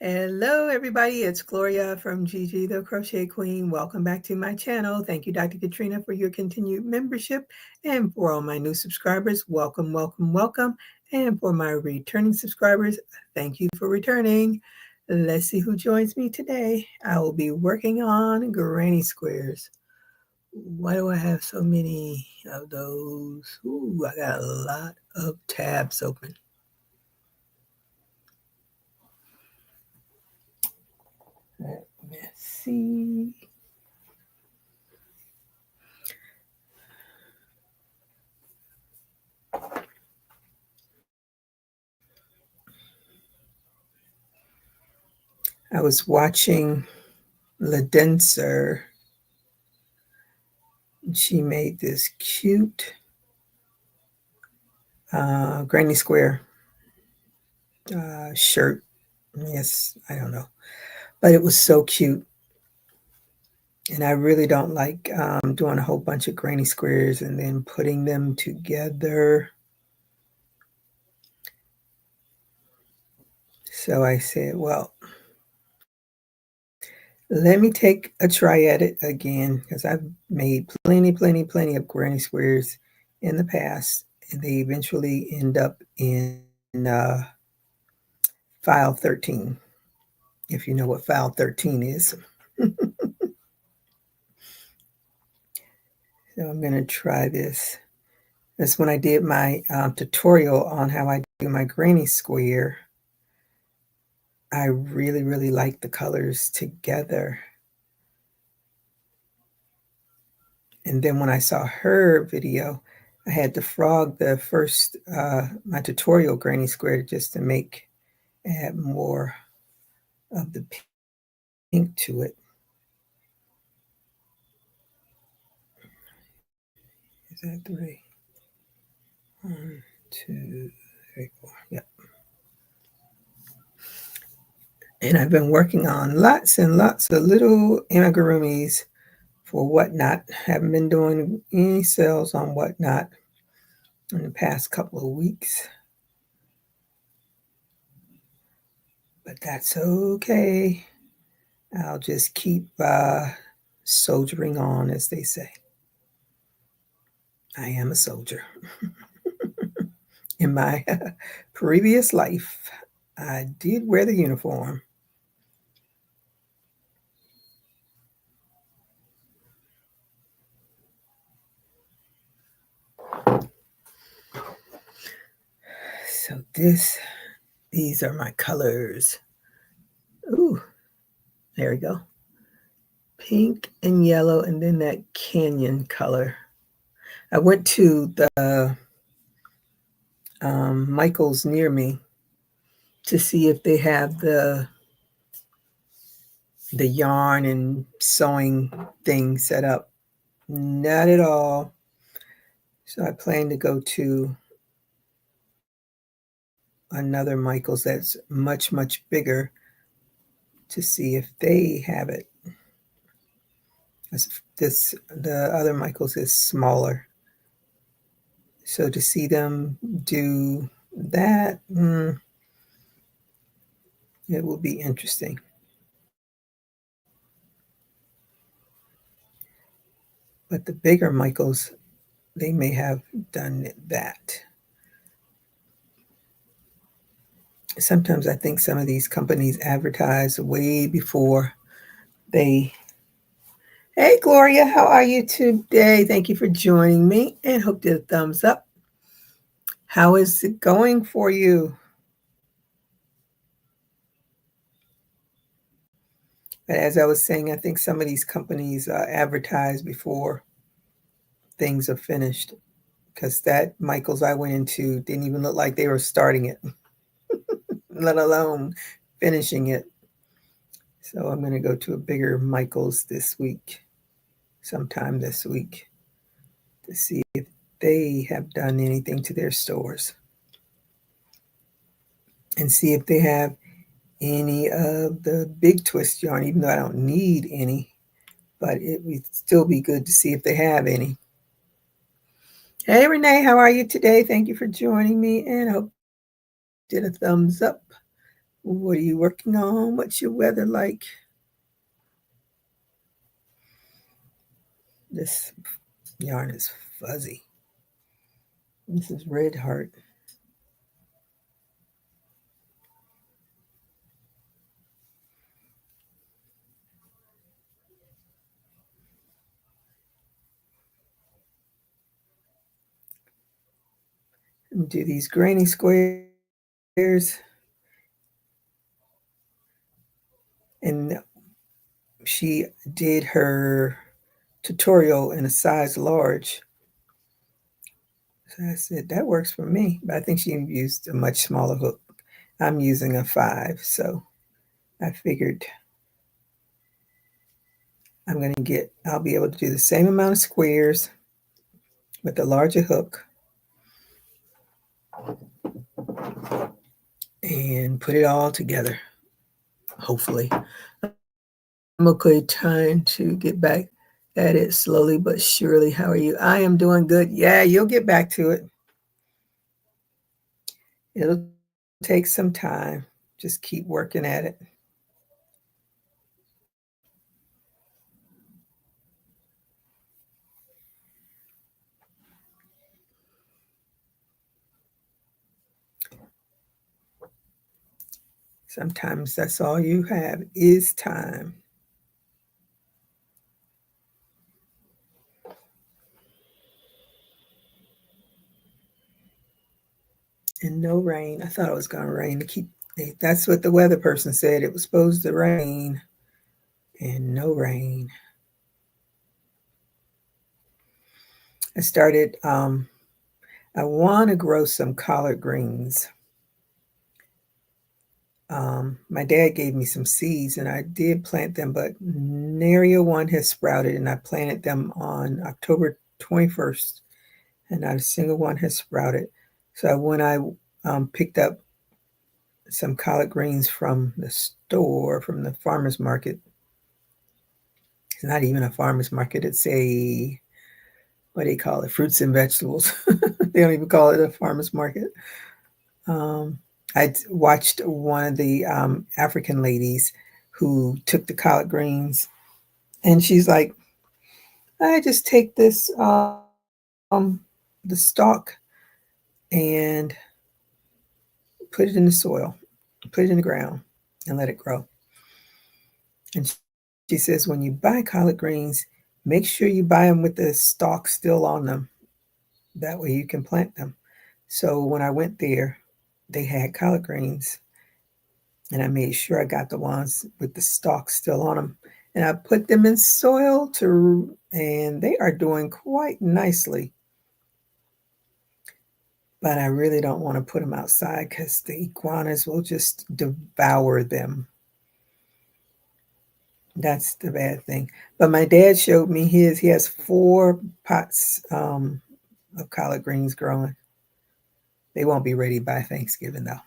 Hello, everybody. It's Gloria from Gigi the Crochet Queen. Welcome back to my channel. Thank you, Dr. Katrina, for your continued membership. And for all my new subscribers, welcome, welcome, welcome. And for my returning subscribers, thank you for returning. Let's see who joins me today. I will be working on granny squares. Why do I have so many of those? Ooh, I got a lot of tabs open. Let's see. I was watching LaDenser. She made this cute granny square shirt. Yes, I don't know. But it was so cute. And I really don't like doing a whole bunch of granny squares and then putting them together. So I said, well, let me take a try at it again because I've made plenty of granny squares in the past. And they eventually end up in file 13, if you know what file 13 is. So I'm going to try this. That's when I did my tutorial on how I do my granny square. I really like the colors together. And then when I saw her video, I had to frog the first, my tutorial granny square just to add more of the pink to it. Is that 3? 1, 2, 3, 4. Yep. And I've been working on lots and lots of little amigurumis for Whatnot. Haven't been doing any sales on Whatnot in the past couple of weeks. But that's okay. I'll just keep soldiering on, as they say. I am a soldier. In my previous life, I did wear the uniform. So these are my colors. Ooh, there we go. Pink and yellow, and then that canyon color. I went to the Michael's near me to see if they have the yarn and sewing thing set up. Not at all. So I plan to go to another Michael's that's much bigger to see if they have it. The other Michael's is smaller. So to see them do that, it will be interesting. But the bigger Michaels, they may have done that. Sometimes I think some of these companies advertise way before they... Hey, Gloria, how are you today? Thank you for joining me and hope you did a thumbs up. How is it going for you? But as I was saying, I think some of these companies advertise before things are finished, because that Michael's I went into didn't even look like they were starting it, let alone finishing it. So I'm going to go to a bigger Michael's this week, sometime this week, to see if they have done anything to their stores and see if they have any of the big twist yarn, even though I don't need any, but it would still be good to see if they have any. Hey, Renee, how are you today? Thank you for joining me, and I hope you did a thumbs up. What are you working on? What's your weather like? This yarn is fuzzy. This is Red Heart. And do these granny squares. And she did her tutorial in a size large. So I said, that works for me. But I think she used a much smaller hook. I'm using a 5. So I figured I'll be able to do the same amount of squares with the larger hook and put it all together, hopefully. I'm okay, trying to get back at it slowly but surely. How are you? I am doing good. Yeah, you'll get back to it. It'll take some time. Just keep working at it. Sometimes that's all you have is time. And no rain. I thought it was going to rain. That's what the weather person said. It was supposed to rain, and no rain. I started. I want to grow some collard greens. My dad gave me some seeds, and I did plant them, but nary one has sprouted. And I planted them on October 21st, and not a single one has sprouted. So when I picked up some collard greens from the store, from the farmer's market. It's not even a farmer's market. It's what do you call it? Fruits and vegetables. They don't even call it a farmer's market. I watched one of the African ladies who took the collard greens, and she's like, I just take this, the stalk, and put it in the soil, put it in the ground, and let it grow. And she says, when you buy collard greens, make sure you buy them with the stalk still on them. That way you can plant them. So when I went there, they had collard greens, and I made sure I got the ones with the stalk still on them. And I put them in soil and they are doing quite nicely. But I really don't want to put them outside because the iguanas will just devour them. That's the bad thing. But my dad showed me his. He has 4 pots of collard greens growing. They won't be ready by Thanksgiving, though.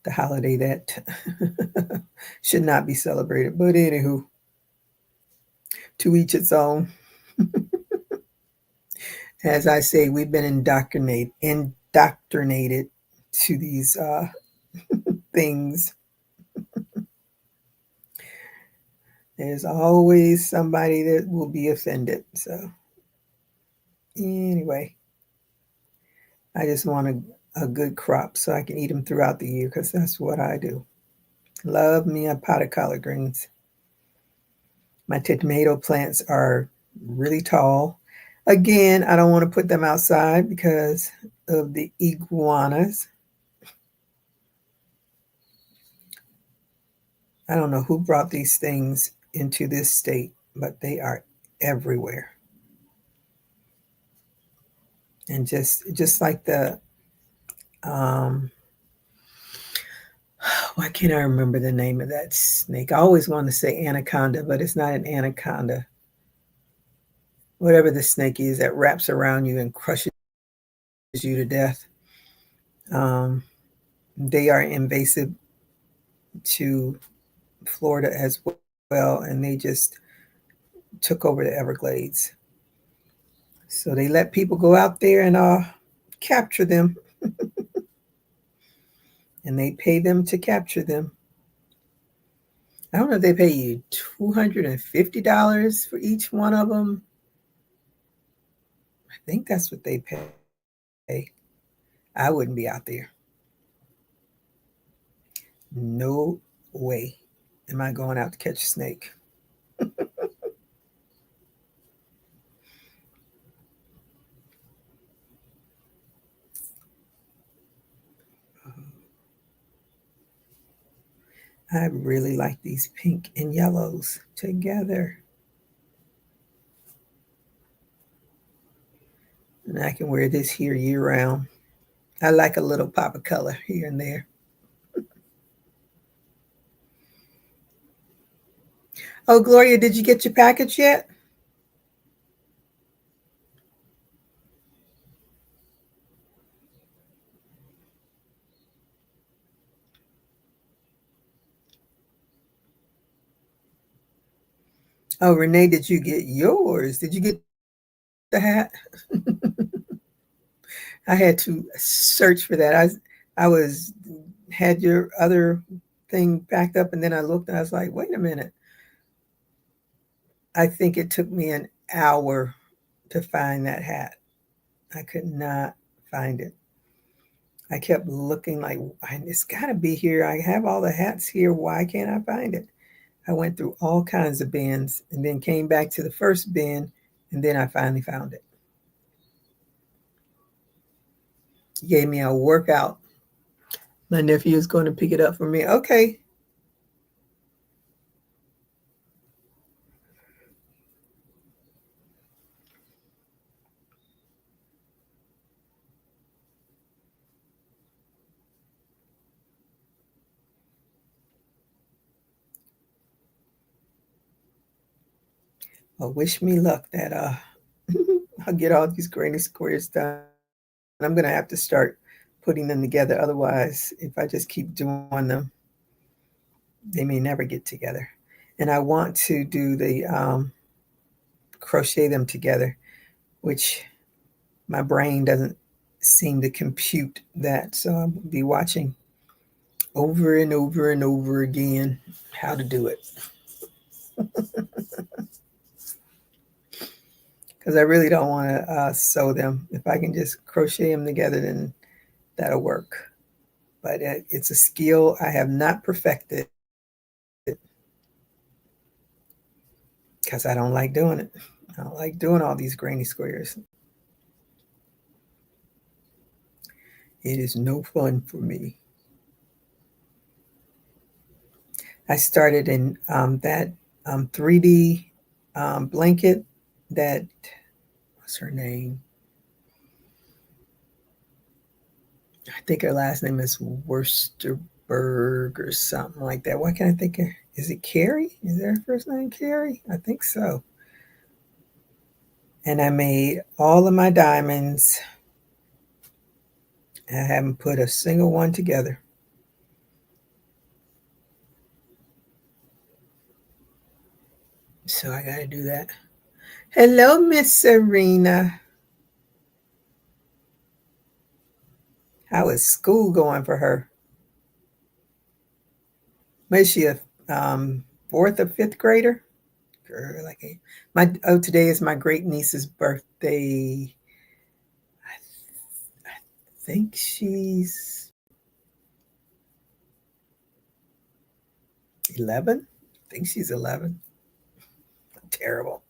The holiday that should not be celebrated. But anywho, to each its own. As I say, we've been indoctrinated to these things. There's always somebody that will be offended. So anyway, I just want a good crop so I can eat them throughout the year because that's what I do. Love me a pot of collard greens. My tomato plants are really tall. Again, I don't want to put them outside because of the iguanas. I don't know who brought these things into this state, but they are everywhere. And just like the why can't I remember the name of that snake? I always want to say anaconda, but it's not an anaconda. Whatever the snake is that wraps around you and crushes you to death. They are invasive to Florida as well, and they just took over the Everglades. So they let people go out there and capture them. and they pay them to capture them. I don't know if they pay you $250 for each one of them. I think that's what they pay. I wouldn't be out there. No way am I going out to catch a snake. I really like these pink and yellows together. And I can wear this here year round. I like a little pop of color here and there. Oh, Gloria, did you get your package yet? Oh, Renee, did you get yours? Did you get the hat? I had to search for that. I was had your other thing backed up, and then I looked and I was like, wait a minute. I think it took me an hour to find that hat. I could not find it. I kept looking like it's got to be here. I have all the hats here. Why can't I find it? I went through all kinds of bins and then came back to the first bin, and then I finally found it. He gave me a workout. My nephew is going to pick it up for me. Okay. Well, wish me luck that I'll get all these granny squares done. I'm going to have to start putting them together. Otherwise, if I just keep doing them, they may never get together. And I want to do the crochet them together, which my brain doesn't seem to compute that. So I'll be watching over and over and over again how to do it. Because I really don't want to sew them. If I can just crochet them together, then that'll work. But it's a skill I have not perfected because I don't like doing it. I don't like doing all these granny squares. It is no fun for me. I started in that 3D blanket that, what's her name? I think her last name is Worcesterberg or something like that. Why can't I think of, is it Carrie? Is that her first name, Carrie? I think so. And I made all of my diamonds. I haven't put a single one together. So I got to do that. Hello, Miss Serena. How is school going for her? Is she a fourth or fifth grader? Girl, like today is my great niece's birthday. I think she's 11. I think she's 11. Terrible.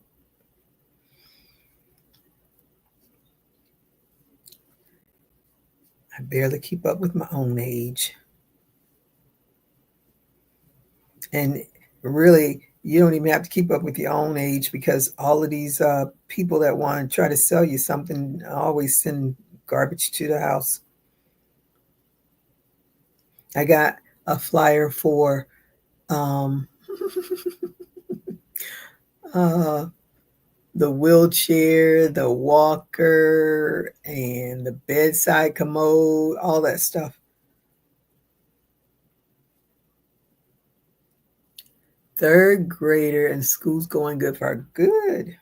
I barely keep up with my own age. And really, you don't even have to keep up with your own age because all of these people that want to try to sell you something always send garbage to the house. I got a flyer for um, uh, the wheelchair, the walker, and the bedside commode, all that stuff. Third grader and school's going good for her. Good.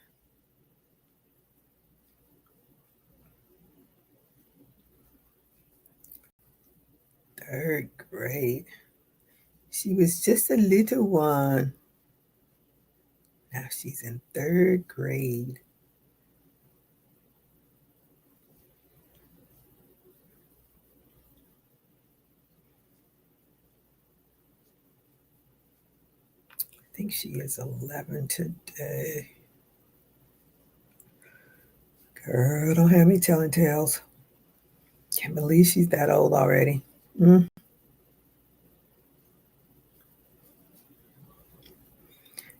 3rd grade. She was just a little one. Now she's in 3rd grade. I think she is 11 today. Girl, don't have me telling tales. Can't believe she's that old already. Mm.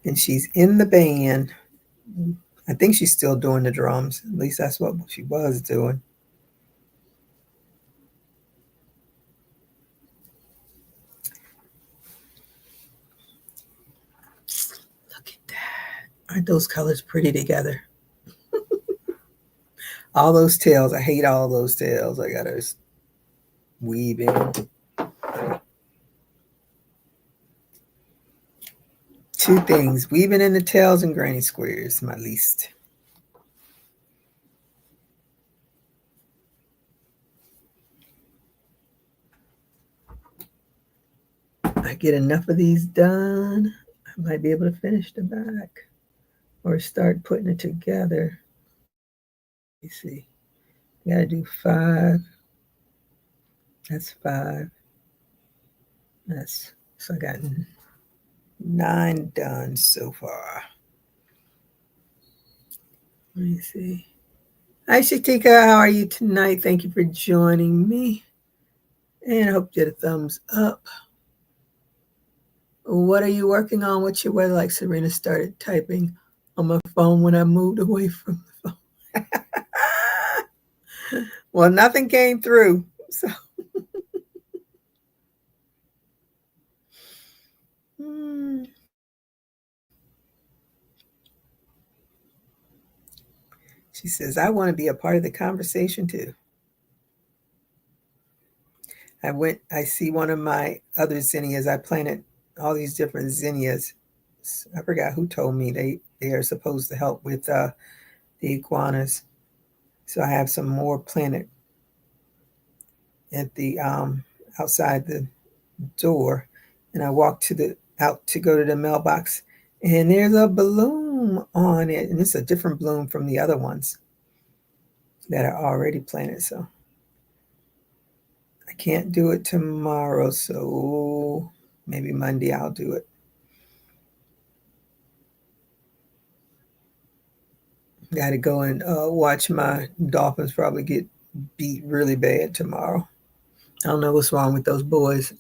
And she's in the band. I think she's still doing the drums. At least that's what she was doing. Look at that. Aren't those colors pretty together? All those tails. I hate all those tails. I gotta weave in. 2 things. Weaving in the tails and granny squares, my least. I get enough of these done, I might be able to finish the back or start putting it together. You see, I gotta do 5. That's 5. So I got 9 done so far. Let me see. Hi, Shatika. How are you tonight? Thank you for joining me. And I hope you get a thumbs up. What are you working on? What's your weather like? Serena started typing on my phone when I moved away from the phone. Well, nothing came through. So she says, I want to be a part of the conversation too. I see one of my other zinnias. I planted all these different zinnias. I forgot who told me they are supposed to help with the iguanas. So I have some more planted at the outside the door, and I walked out to go to the mailbox, and there's a bloom on it, and it's a different bloom from the other ones that are already planted. So I can't do it tomorrow, so maybe Monday I'll do it. Got to go and watch my Dolphins probably get beat really bad tomorrow. I don't know what's wrong with those boys.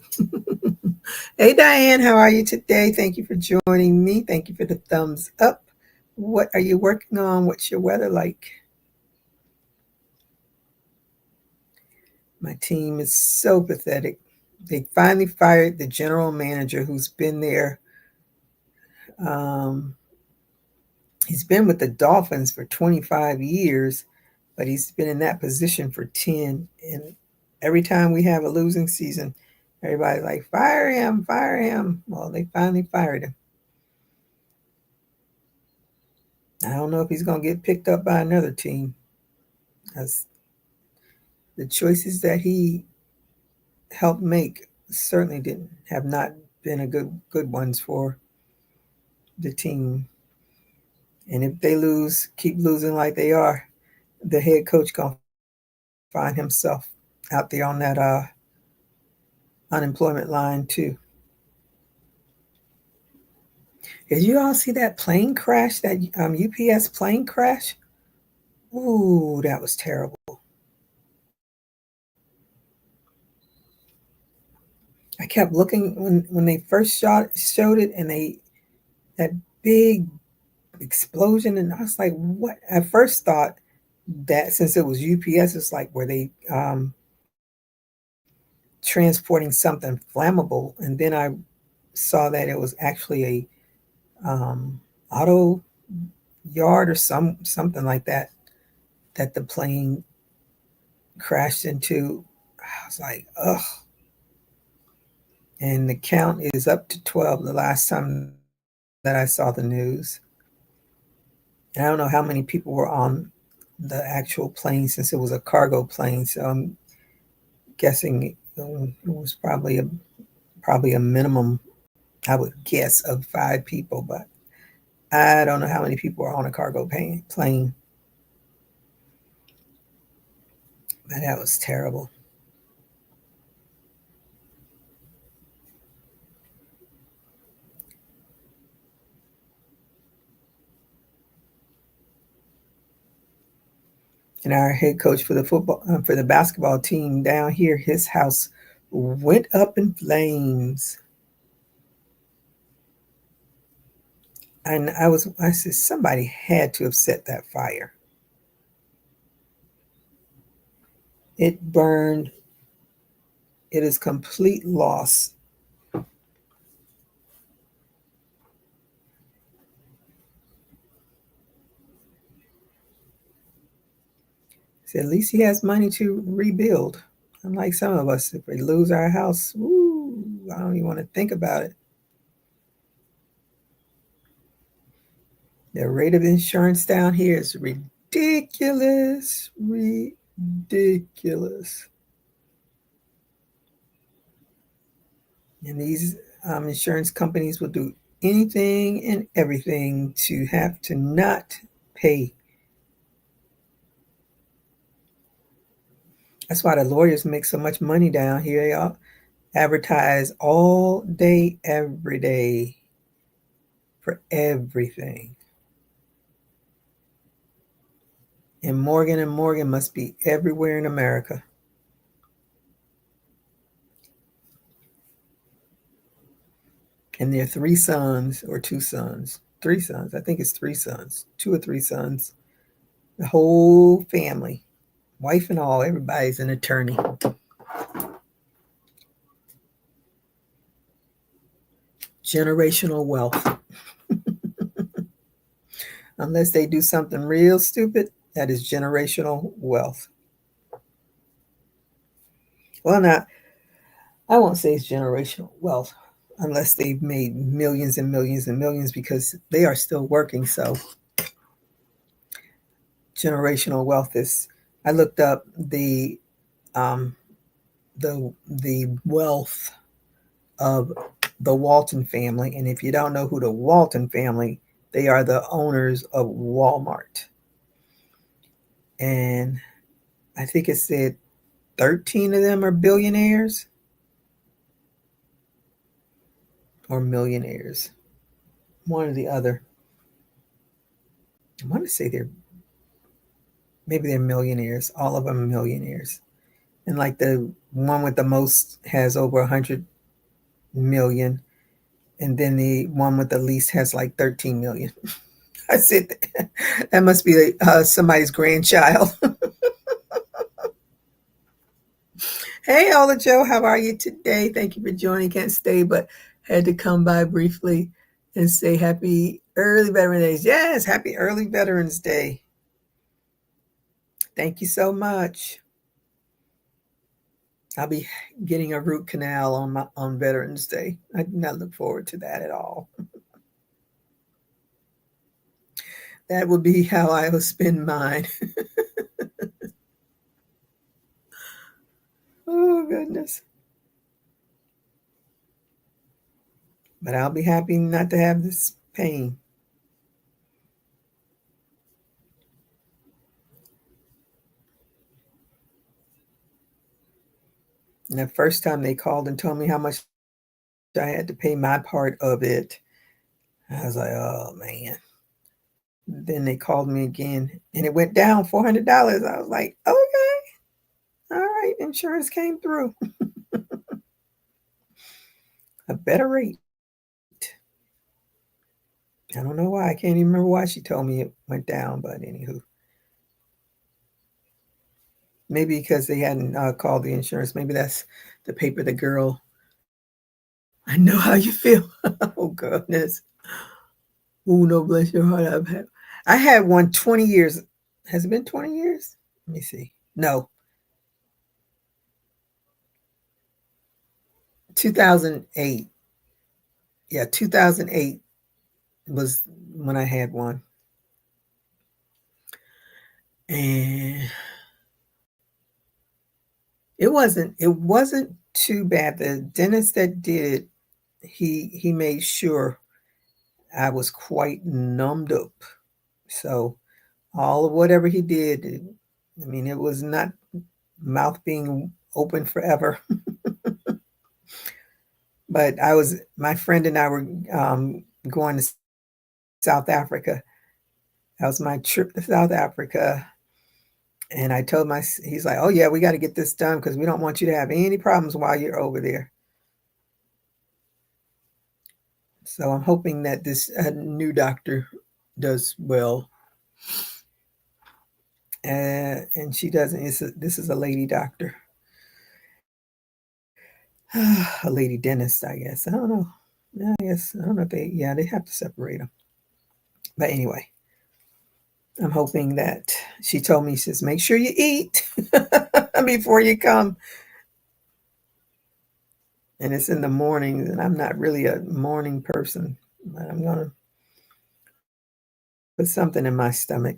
Hey, Diane, how are you today? Thank you for joining me. Thank you for the thumbs up. What are you working on? What's your weather like? My team is so pathetic. They finally fired the general manager who's been there. He's been with the Dolphins for 25 years, but he's been in that position for 10. And every time we have a losing season, everybody's like, fire him, fire him. Well, they finally fired him. I don't know if he's going to get picked up by another team, because the choices that he helped make certainly have not been a good ones for the team. And if they keep losing like they are, the head coach gonna find himself out there on that unemployment line too. Did you all see that plane crash? That UPS plane crash? Ooh, that was terrible. I kept looking when they first showed it, and that big explosion, and I was like, what? I first thought that since it was UPS, it's like, were they transporting something flammable? And then I saw that it was actually a auto yard or something like that the plane crashed into. I was like, ugh. And the count is up to 12 the last time that I saw the news. And I don't know how many people were on the actual plane, since it was a cargo plane. So I'm guessing it was probably a minimum, I would guess, of 5 people, but I don't know how many people are on a cargo plane. But that was terrible. And our head coach for the basketball team down here, his house went up in flames. And I said, somebody had to have set that fire. It burned. It is complete loss. So at least he has money to rebuild. Unlike some of us, if we lose our house, ooh, I don't even want to think about it. The rate of insurance down here is ridiculous. Ridiculous. And these insurance companies will do anything and everything to have to not pay. That's why the lawyers make so much money down here. They all advertise all day, every day for everything. And Morgan must be everywhere in America. And their 3 sons or 2 sons. 3 sons. I think it's 3 sons. 2 or 3 sons. The whole family. Wife and all, everybody's an attorney. Generational wealth. Unless they do something real stupid, that is generational wealth. Well, not, I won't say it's generational wealth unless they've made millions and millions and millions, because they are still working. So generational wealth is, I looked up um, the wealth of the Walton family, and if you don't know who the Walton family, they are the owners of Walmart. And I think it said 13 of them are billionaires or millionaires, one or the other. I want to say maybe they're millionaires. All of them are millionaires. And like the one with the most has over 100 million, and then the one with the least has like 13 million. I said that must be somebody's grandchild. Hey, Ola Joe, how are you today? Thank you for joining. Can't stay, but had to come by briefly and say happy early Veterans Day. Yes, happy early Veterans Day. Thank you so much. I'll be getting a root canal on Veterans Day. I do not look forward to that at all. That would be how I will spend mine. Oh, goodness. But I'll be happy not to have this pain. And the first time they called and told me how much I had to pay my part of it, I was like, oh, man. Then they called me again and it went down $400. I was like, okay, all right, insurance came through. A better rate. I don't know why. I can't even remember why she told me it went down, but anywho. Maybe because they hadn't called the insurance. Maybe that's the paper the girl. I know how you feel. Oh, goodness. Oh, no, bless your heart. I had one 20 years. Has it been 20 years? Let me see. No, 2008. Yeah, 2008 was when I had one. And It wasn't too bad. The dentist that did it, he made sure I was quite numbed up. So all of whatever he did, I mean, it was not mouth being open forever. But my friend and I were going to South Africa. That was my trip to South Africa. And I told he's like, oh yeah, we got to get this done because we don't want you to have any problems while you're over there. So I'm hoping that this new doctor does well. And she doesn't. This is a lady doctor, a lady dentist, I guess. I don't know. I guess I don't know if they have to separate them. But anyway, I'm hoping that she told me, she says, make sure you eat before you come. And it's in the mornings, and I'm not really a morning person, but I'm going to put something in my stomach.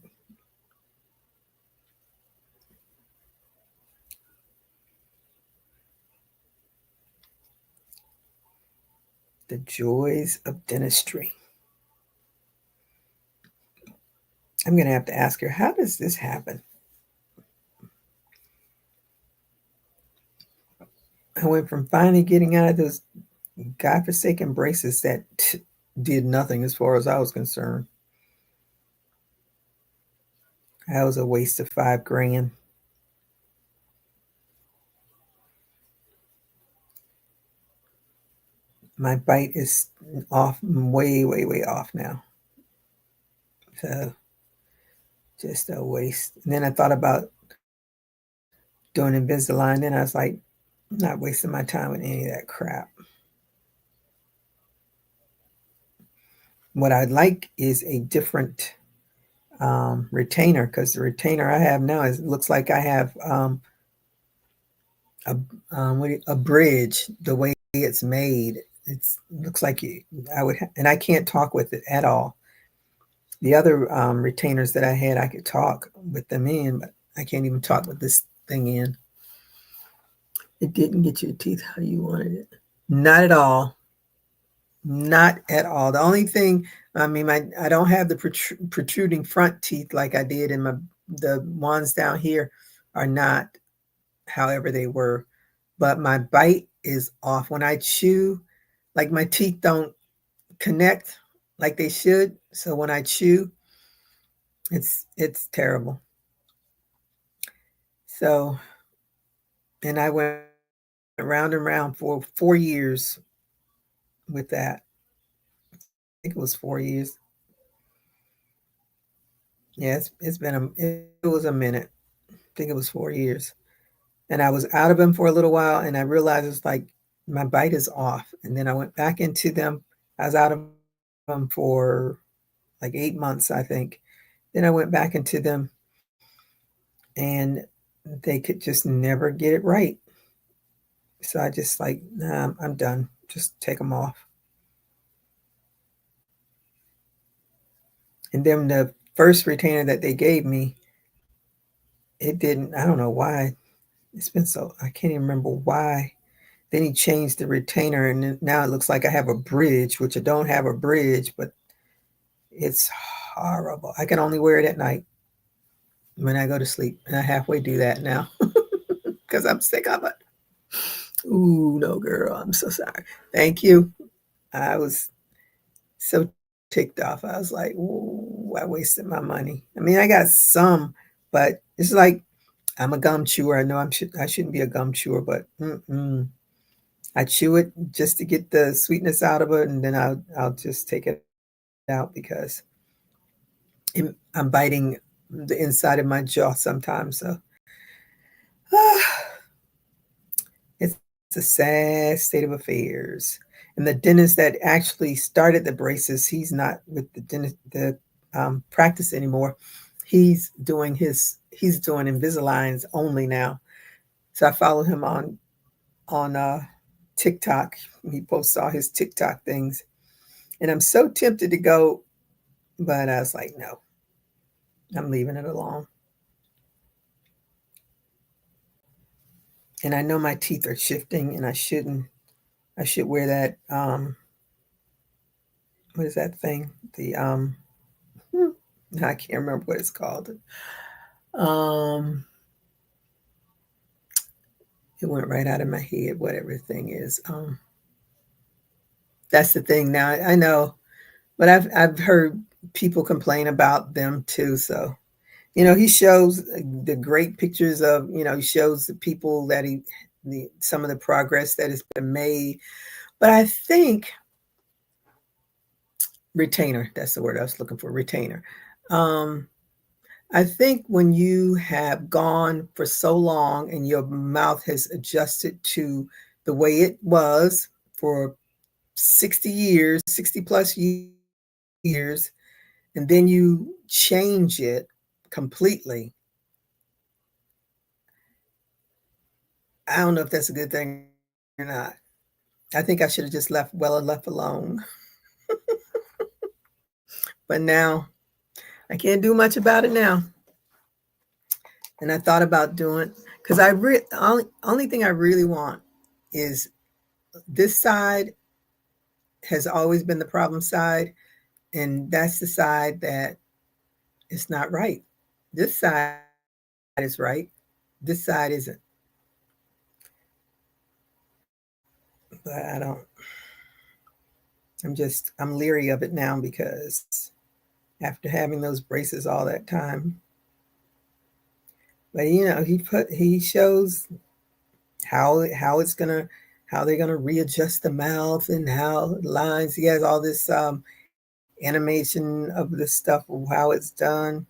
The joys of dentistry. I'm going to have to ask her, how does this happen? I went from finally getting out of those godforsaken braces that did nothing as far as I was concerned. That was a waste of $5,000. My bite is off, way, way, way off now. So just a waste. And then I thought about doing Invisalign. Then I was like, I'm not wasting my time with any of that crap. What I'd like is a different retainer, because the retainer I have now looks like I have a bridge. The way it's made, it looks like I would, and I can't talk with it at all. The other retainers that I had, I could talk with them in, but I can't even talk with this thing in. It didn't get your teeth how you wanted it. Not at all. Not at all. The only thing, I mean, I don't have the protruding front teeth like I did in the ones down here are not however they were, but my bite is off. When I chew, like my teeth don't connect like they should. So when I chew, it's terrible. So, and I went round and round for 4 years with that. I think it was 4 years. Yeah, it was a minute. I think it was 4 years. And I was out of them for a little while, and I realized it's like my bite is off. And then I went back into them. I was out of them for like 8 months, I think. Then I went back into them, and they could just never get it right. So I just like, nah, I'm done. Just take them off. And then the first retainer that they gave me, it didn't, I don't know why. It's been so, I can't even remember why. Then he changed the retainer, and now it looks like I have a bridge, which I don't have a bridge, but it's horrible. I can only wear it at night when I go to sleep, and I halfway do that now because I'm sick of it. Ooh, no, girl, I'm so sorry. Thank you. I was so ticked off. I was like, ooh, I wasted my money. I mean, I got some, but it's like I'm a gum chewer. I know I shouldn't be a gum chewer, but I chew it just to get the sweetness out of it, and then I'll just take it out because I'm biting the inside of my jaw sometimes. So it's a sad state of affairs. And the dentist that actually started the braces, he's not with the practice anymore. He's doing Invisaligns only now. So I follow him on TikTok. He posts all his TikTok things, and I'm so tempted to go, but I was like, no, I'm leaving it alone. And I know my teeth are shifting, and I shouldn't. I should wear that. What is that thing? The I can't remember what it's called. Um, it went right out of my head. Whatever the thing is. That's the thing. Now I know, but I've heard people complain about them too. So he shows the great pictures of he shows the people that some of the progress that has been made. But I think retainer. That's the word I was looking for. Retainer. Um, I think when you have gone for so long and your mouth has adjusted to the way it was for 60 years, 60 plus years, and then you change it completely, I don't know if that's a good thing or not. I think I should have just left alone. But now I can't do much about it now. And I thought about doing because only thing I really want is this side has always been the problem side, and that's the side that is not right. This side is right. This side isn't. But I don't. I'm leery of it now because after having those braces all that time. But he shows how it's gonna how they're gonna readjust the mouth and how lines. He has all this animation of the stuff of how it's done.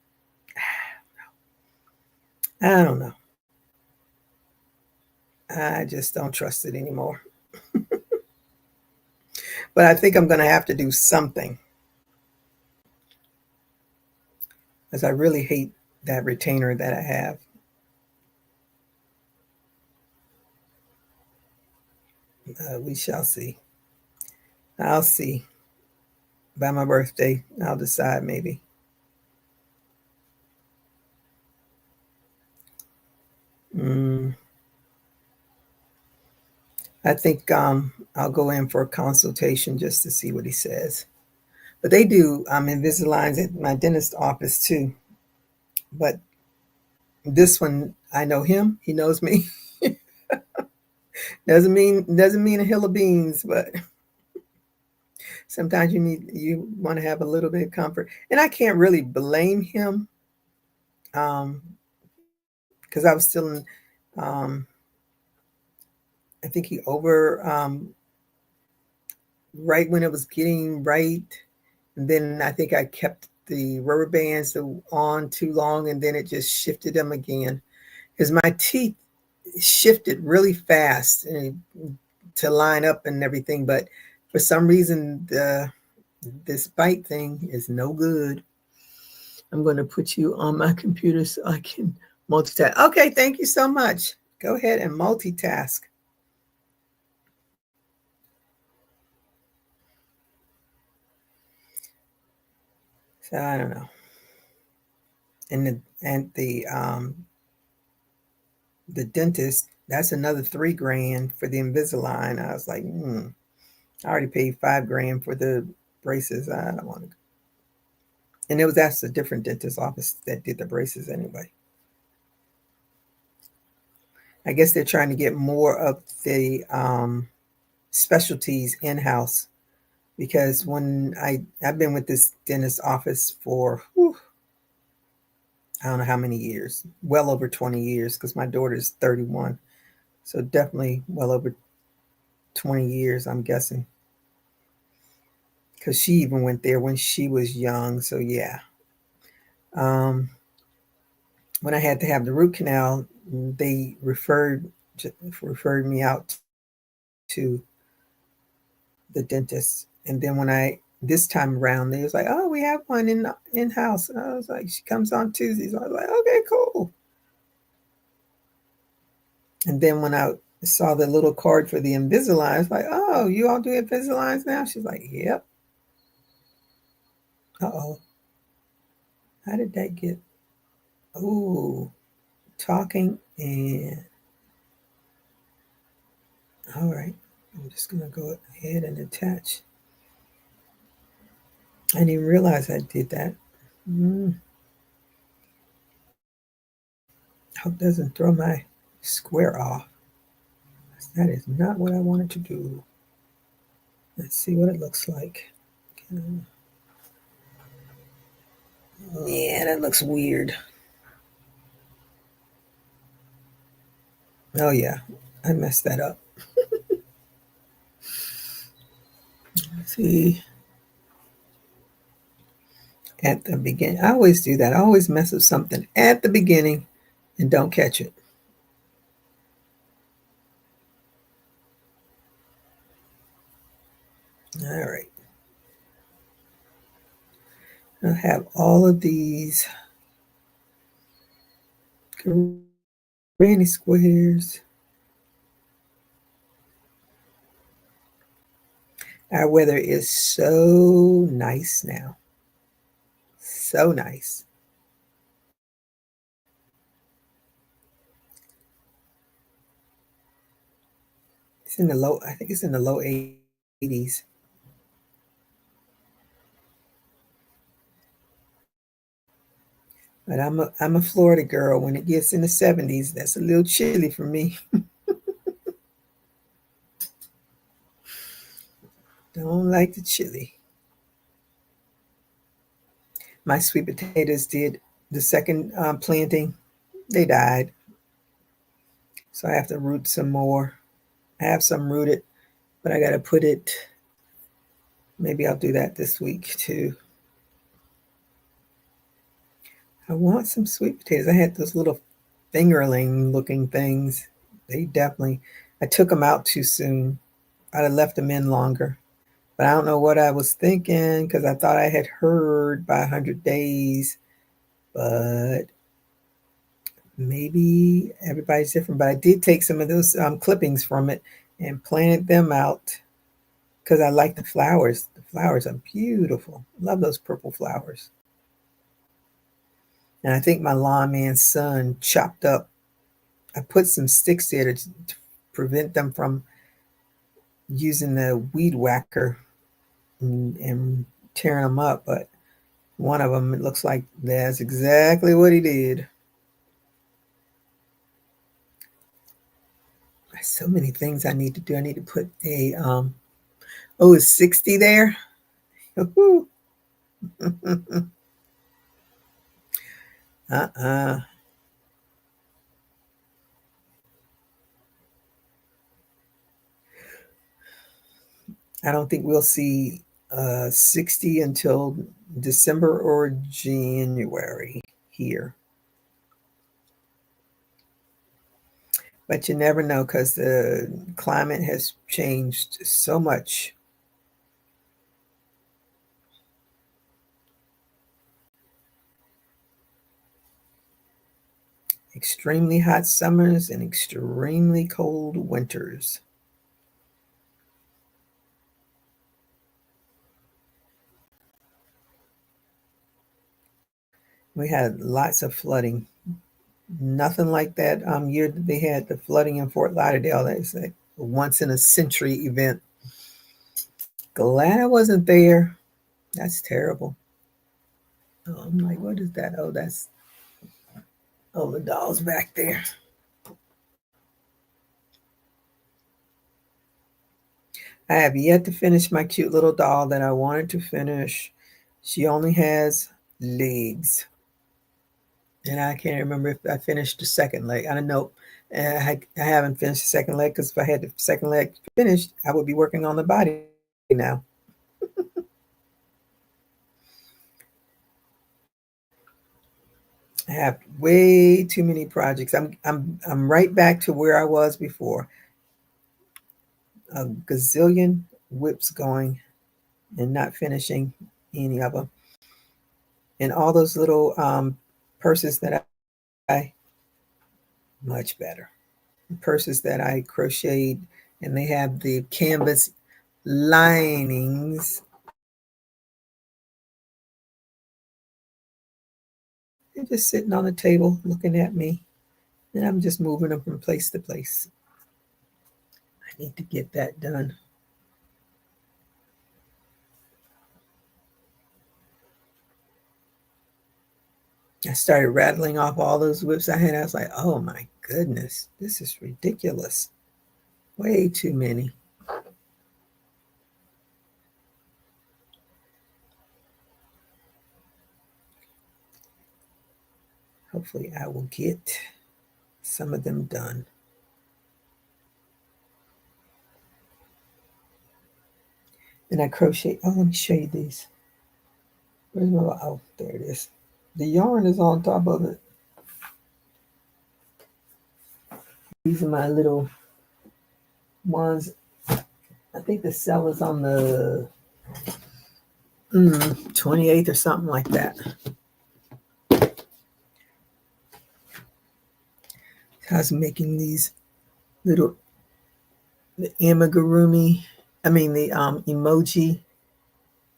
I don't know. I just don't trust it anymore. But I think I'm going to have to do something because I really hate that retainer that I have. We shall see. I'll see. By my birthday, I'll decide maybe. Mm, I think I'll go in for a consultation just to see what he says. But they do Invisaligns at my dentist office too. But this one, I know him. He knows me. Doesn't mean a hill of beans, but sometimes you want to have a little bit of comfort. And I can't really blame him um, because I was still in. Um, I think he over right when it was getting right, and then I think I kept the rubber bands on too long, and then it just shifted them again because my teeth shifted really fast to line up and everything, but for some reason this bite thing is no good. I'm going to put you on my computer so I can multitask. Okay, thank you so much. Go ahead and multitask. So I don't know. And the dentist, that's another $3,000 for the Invisalign. I was like, I already paid $5,000 for the braces. I don't want to. And it was actually a different dentist office that did the braces anyway. I guess they're trying to get more of the specialties in house because when I've been with this dentist office for I don't know how many years, well over 20 years because my daughter's 31, so definitely well over 20 years, I'm guessing, because she even went there when she was young. So yeah, um, when I had to have the root canal, they referred me out to the dentist. And then when I this time around, they was like, "Oh, we have one in house." And I was like, "She comes on Tuesdays." I was like, "Okay, cool." And then when I saw the little card for the Invisalign, I was like, "Oh, you all do Invisaligns now?" She's like, "Yep." Uh-oh, how did that get? Oh, talking and All right, I'm just going to go ahead and attach. I didn't even realize I did that. Hope it doesn't throw my square off. That is not what I wanted to do. Let's see what it looks like. Yeah, that looks weird. Oh yeah, I messed that up. Let's see, at the beginning. I always do that. I always mess up something at the beginning and don't catch it. All right. I have all of these granny squares. Our weather is so nice now. So nice. It's in the low, I think it's in the low 80s. But I'm a Florida girl. When it gets in the 70s, that's a little chilly for me. Don't like the chili. My sweet potatoes did the second planting. They died. So I have to root some more. I have some rooted, but I got to put it, maybe I'll do that this week too. I want some sweet potatoes. I had those little fingerling looking things. They definitely, I took them out too soon. I'd have left them in longer. But I don't know what I was thinking because I thought I had heard by 100 days. But maybe everybody's different. But I did take some of those clippings from it and planted them out because I like the flowers. The flowers are beautiful. Love those purple flowers. And I think my lawn man's son chopped up. I put some sticks there to prevent them from using the weed whacker and tearing them up. But one of them, it looks like that's exactly what he did. So many things I need to do. I need to put a oh, is 60 there? uh-uh. I don't think we'll see 60 until December or January here. But you never know because the climate has changed so much. Extremely hot summers and extremely cold winters. We had lots of flooding. Nothing like that year that they had the flooding in Fort Lauderdale. That's a once in a century event. Glad I wasn't there. That's terrible. Oh, I'm like, what is that? Oh, that's the doll's back there. I have yet to finish my cute little doll that I wanted to finish. She only has legs. And I can't remember if I finished the second leg. I don't know. I haven't finished the second leg because if I had the second leg finished, I would be working on the body now. I have way too many projects. I'm right back to where I was before. A gazillion whips going and not finishing any of them. And all those little purses that I much better purses that I crocheted, and they have the canvas linings. They're just sitting on the table looking at me, and I'm just moving them from place to place. Need to get that done. I started rattling off all those whips I had. I was like, oh my goodness, this is ridiculous. Way too many. Hopefully I will get some of them done. And I crochet. Oh, let me show you these. Where's my, oh, there it is. The yarn is on top of it. These are my little ones. I think the sale is on the 28th or something like that. I was making these little the amigurumi. I mean the emoji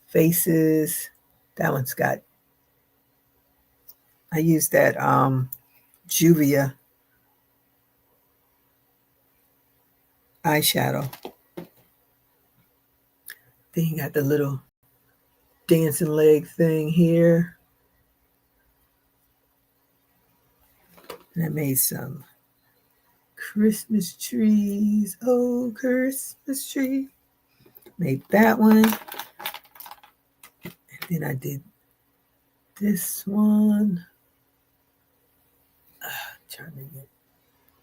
faces. That one's got. I used that Juvia eyeshadow. Then you got the little dancing leg thing here. And I made some Christmas trees. Oh, Christmas tree. Made that one. And then I did this one. Trying to get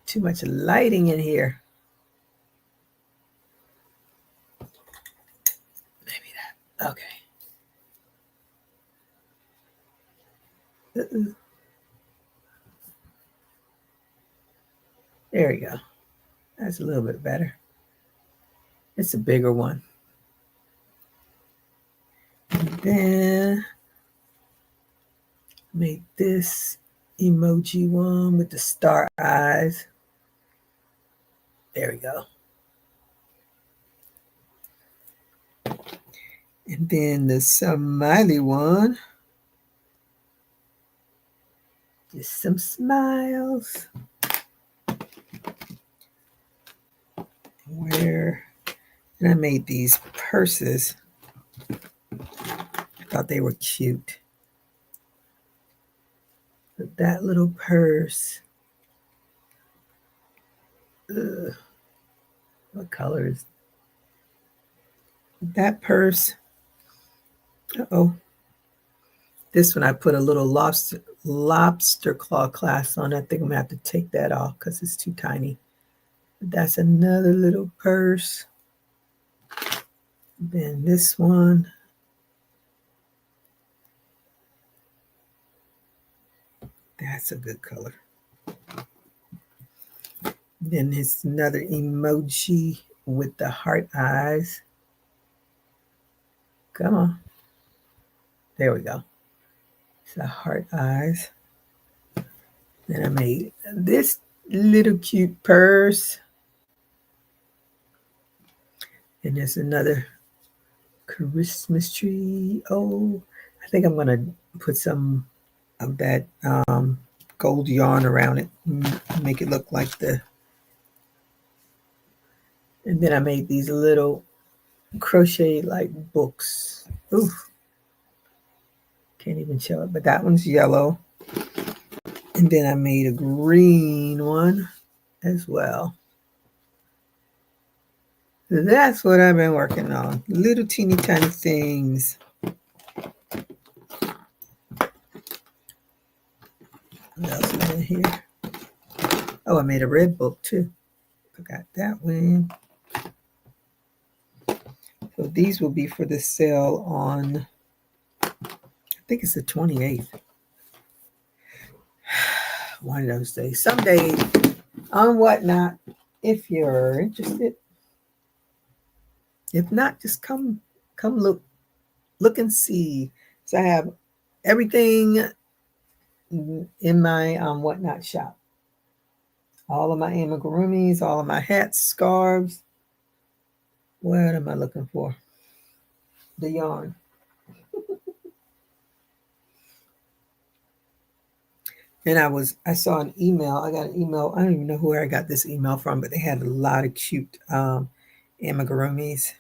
too much lighting in here. Maybe that. Okay. There we go. That's a little bit better. It's a bigger one. And then made this emoji one with the star eyes. There we go. And then the smiley one. Just some smiles. And I made these purses. I thought they were cute. But that little purse. What color is that purse? Uh-oh. This one I put a little lobster claw clasp on. I think I'm going to have to take that off because it's too tiny. But that's another little purse. Then this one. That's a good color. Then it's another emoji with the heart eyes. Come on. There we go. It's the heart eyes. Then I made this little cute purse. And there's another Christmas tree. Oh, I think I'm going to put some of that gold yarn around it. Make it look like the... And then I made these little crochet like books. Oof. Can't even show it, but that one's yellow. And then I made a green one as well. That's what I've been working on. Little teeny tiny things. What else is in here? Oh, I made a red book too. Forgot that one. So these will be for the sale on, I think it's the 28th. One of those days. Someday on Whatnot, if you're interested. If not, just come look and see. So I have everything in my Whatnot shop. All of my amigurumis, all of my hats, scarves. What am I looking for? The yarn. And I saw an email. I got an email. I don't even know where I got this email from, but they had a lot of cute amigurumis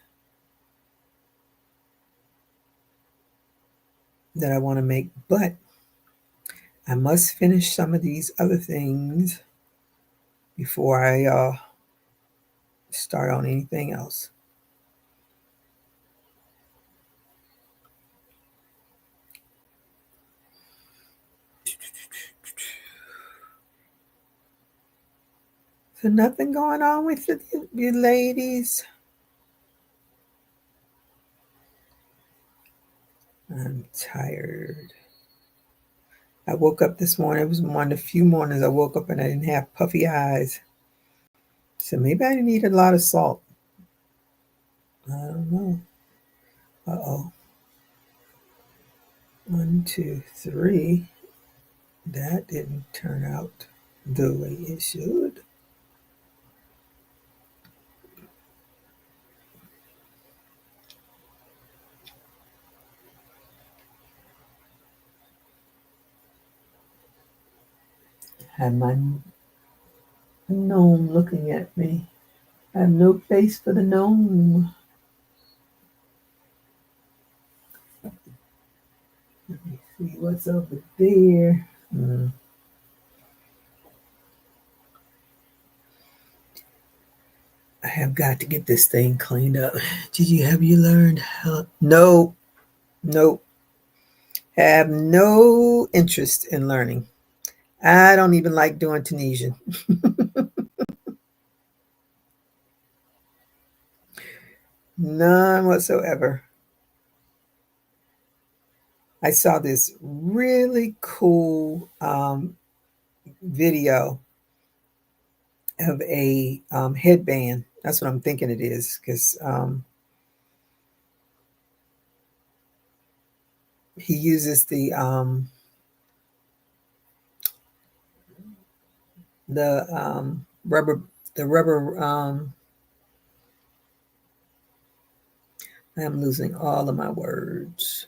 that I want to make, but I must finish some of these other things before I start on anything else. So nothing going on with you ladies? I'm tired. I woke up this morning. It was one of the few mornings I woke up and I didn't have puffy eyes. So maybe I need a lot of salt. I don't know. Uh-oh. 1, 2, 3. That didn't turn out the way it should. I have my gnome looking at me. I have no face for the gnome. Let me see what's over there. I have got to get this thing cleaned up. Gigi, have you learned how? No, nope. Have no interest in learning. I don't even like doing Tunisian. None whatsoever. I saw this really cool video of a headband. That's what I'm thinking it is, because he uses rubber the rubber. I'm losing all of my words.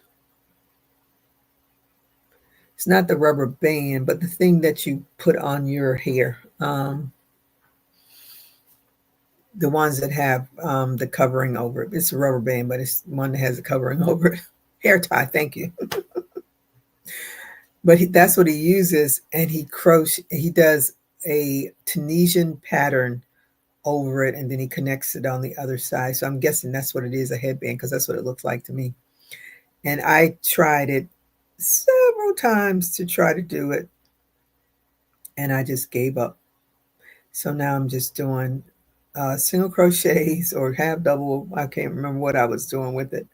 It's not the rubber band, but the thing that you put on your hair. The ones that have the covering over it. It's a rubber band, but it's one that has a covering over it. Hair tie, thank you. But that's what he uses, and he does a Tunisian pattern over it, and then he connects it on the other side. So I'm guessing that's what it is, a headband, because that's what it looks like to me. And I tried it several times to try to do it, and I just gave up. So now I'm just doing single crochets or half double. I can't remember what I was doing with it.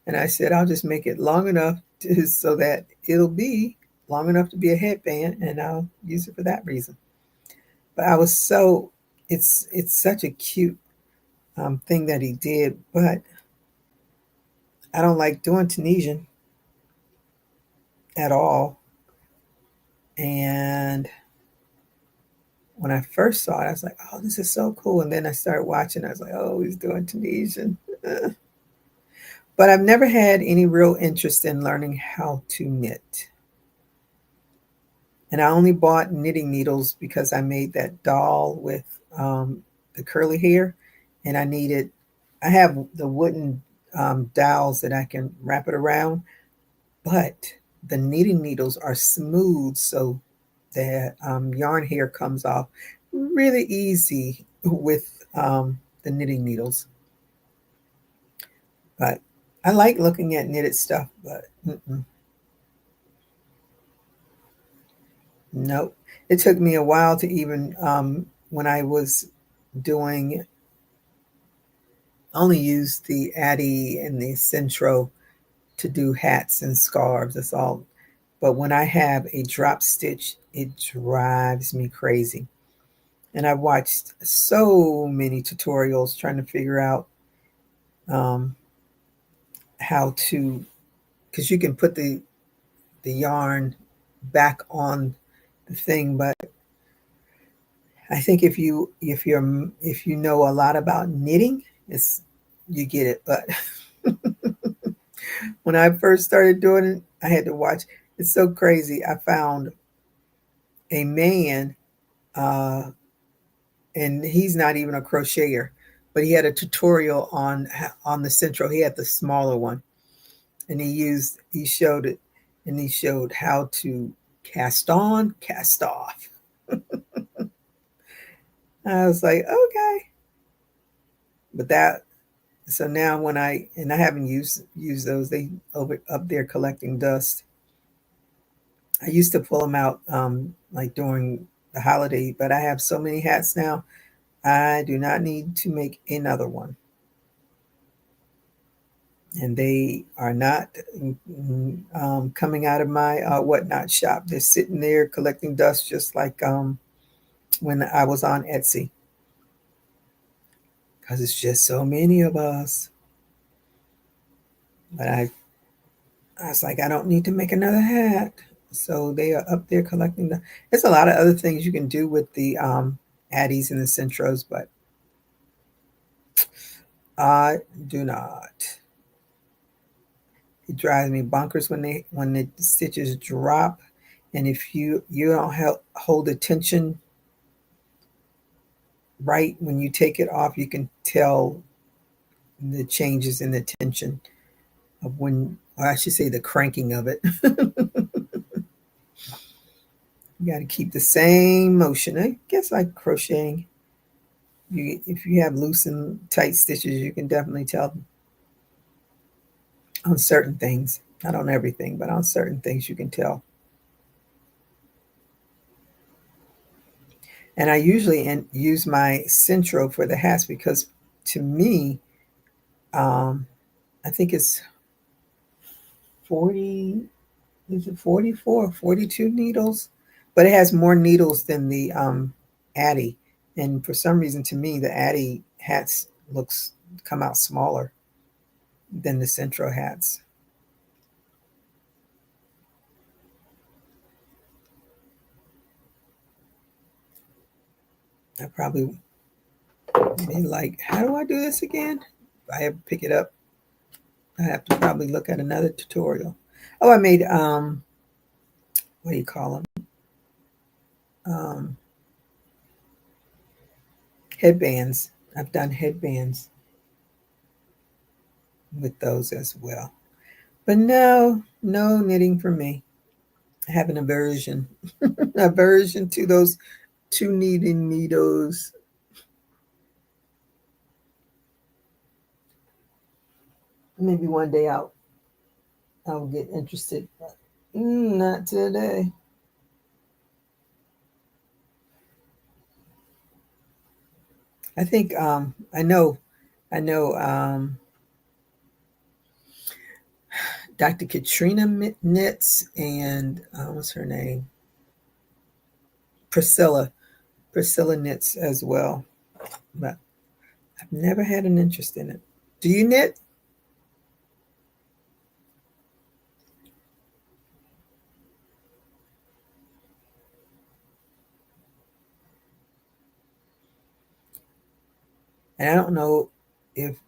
And I said, I'll just make it long enough so that it'll be long enough to be a headband, and I'll use it for that reason. But it's such a cute thing that he did, but I don't like doing Tunisian at all. And when I first saw it, I was like, oh, this is so cool. And then I started watching. I was like, oh, he's doing Tunisian. But I've never had any real interest in learning how to knit. And I only bought knitting needles because I made that doll with the curly hair. And I have the wooden dowels that I can wrap it around. But the knitting needles are smooth, so the yarn hair comes off really easy with the knitting needles. But I like looking at knitted stuff, but nope. It took me a while to even, when I was doing, only use the Addy and the Centro to do hats and scarves. That's all. But when I have a drop stitch, it drives me crazy. And I watched so many tutorials trying to figure out um, how to, because you can put the yarn back on the thing, but I think if you know a lot about knitting, it's you get it. But when I first started doing it, I had to watch. It's so crazy. I found a man, uh, and he's not even a crocheter, but he had a tutorial on the Central. He had the smaller one, and he showed it, and he showed how to cast on, cast off. I was like, okay, but that so now when I haven't used those, they over up there collecting dust. I used to pull them out like during the holiday, but I have so many hats now. I do not need to make another one, and they are not coming out of my whatnot shop. They're sitting there collecting dust, just like when I was on Etsy, because it's just so many of us. But I was like, I don't need to make another hat. So they are up there collecting the. There's a lot of other things you can do with the Addies and the Centros, but I do not. It drives me bonkers when the stitches drop, and if you don't hold the tension right when you take it off, you can tell the changes in the tension of when, or I should say, the cranking of it. You got to keep the same motion. I guess like crocheting. If you have loose and tight stitches, you can definitely tell on certain things. Not on everything, but on certain things you can tell. And I usually use my Centro for the hats because to me, um, I think it's 40, is it 44 or 42 needles? But it has more needles than the Addy. And for some reason, to me, the Addy hats come out smaller than the Centro hats. I probably be like, how do I do this again? If I ever pick it up, I have to probably look at another tutorial. Oh, I made what do you call them? Um, Headbands. I've done headbands with those as well. But no, no knitting for me. I have an aversion, aversion to those two knitting needles. Maybe one day I'll get interested, but not today. I think I know Dr. Katrina knits, and what's her name? Priscilla. Priscilla knits as well, but I've never had an interest in it. Do you knit? And I don't know if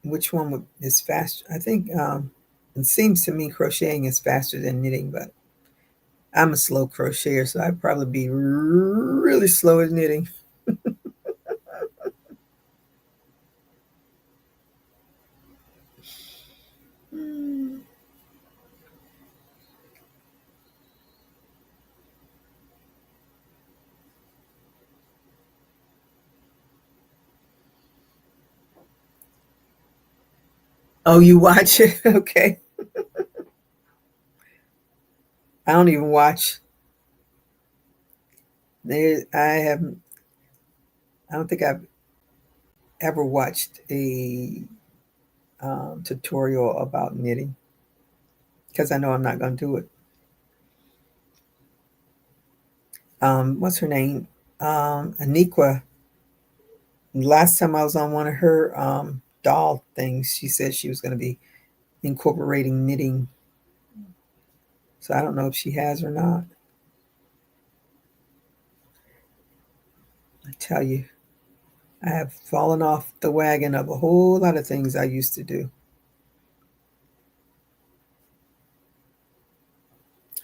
which is faster. I think it seems to me crocheting is faster than knitting, but I'm a slow crocheter, so I'd probably be really slow at knitting. Mm. Oh, you watch it? Okay. I don't even watch. There, I don't think I've ever watched a tutorial about knitting because I know I'm not going to do it. What's her name? Aniqua. Last time I was on one of her doll things, she said she was going to be incorporating knitting. So I don't know if she has or not. I tell you, I have fallen off the wagon of a whole lot of things I used to do.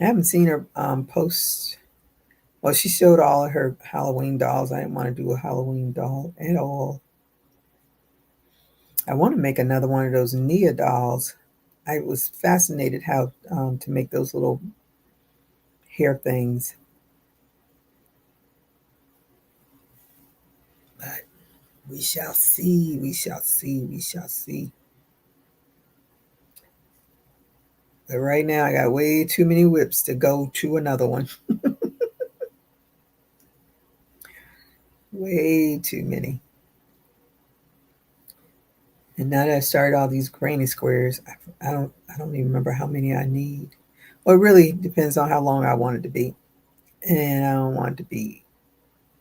I haven't seen her post. Well, she showed all of her Halloween dolls. I didn't want to do a Halloween doll at all. I want to make another one of those Nia dolls. I was fascinated how to make those little hair things. But we shall see, we shall see, we shall see. But right now I got way too many whips to go to another one. Way too many. And now that I started all these granny squares, I don't even remember how many I need. Well, it really depends on how long I want it to be. And I don't want it to be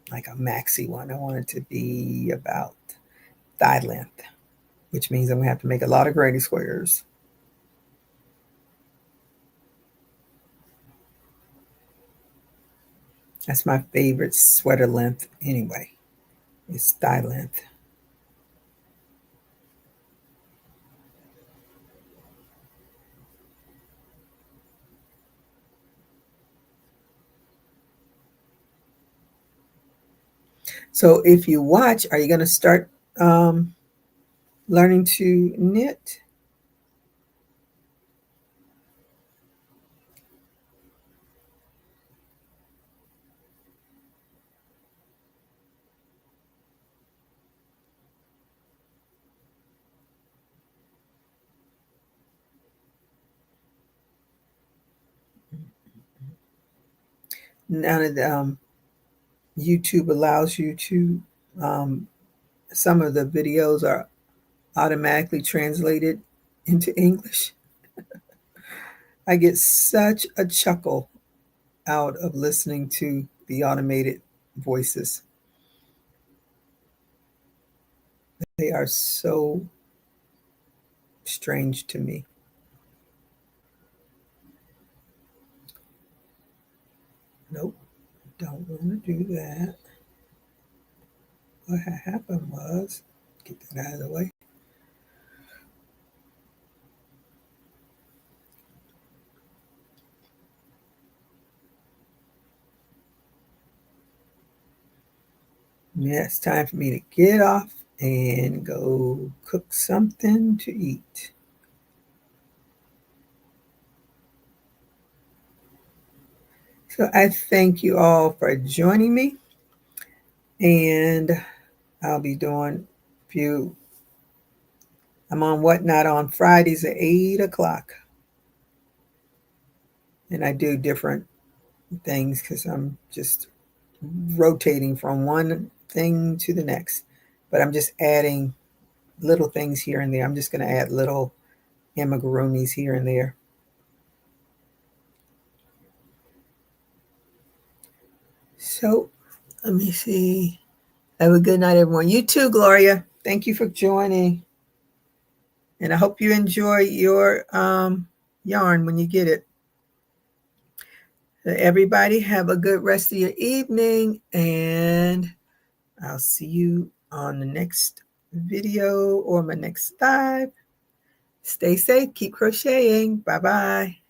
like a maxi one. I want it to be about thigh length, which means I'm gonna have to make a lot of granny squares. That's my favorite sweater length anyway. It's thigh length. So if you watch, are you going to start learning to knit? Now that YouTube allows you to, some of the videos are automatically translated into English. I get such a chuckle out of listening to the automated voices. They are so strange to me. Nope, don't want to do that. What happened was, get that out of the way. Yeah, it's time for me to get off and go cook something to eat. So I thank you all for joining me, and I'll be doing a few. I'm on Whatnot on Fridays at 8 o'clock, and I do different things because I'm just rotating from one thing to the next. But I'm just adding little things here and there. I'm just going to add little amigurumis here and there. So let me see. Have a good night, everyone. You too, Gloria. Thank you for joining. And I hope you enjoy your yarn when you get it. So everybody have a good rest of your evening, and I'll see you on the next video or my next live. Stay safe. Keep crocheting. Bye-bye.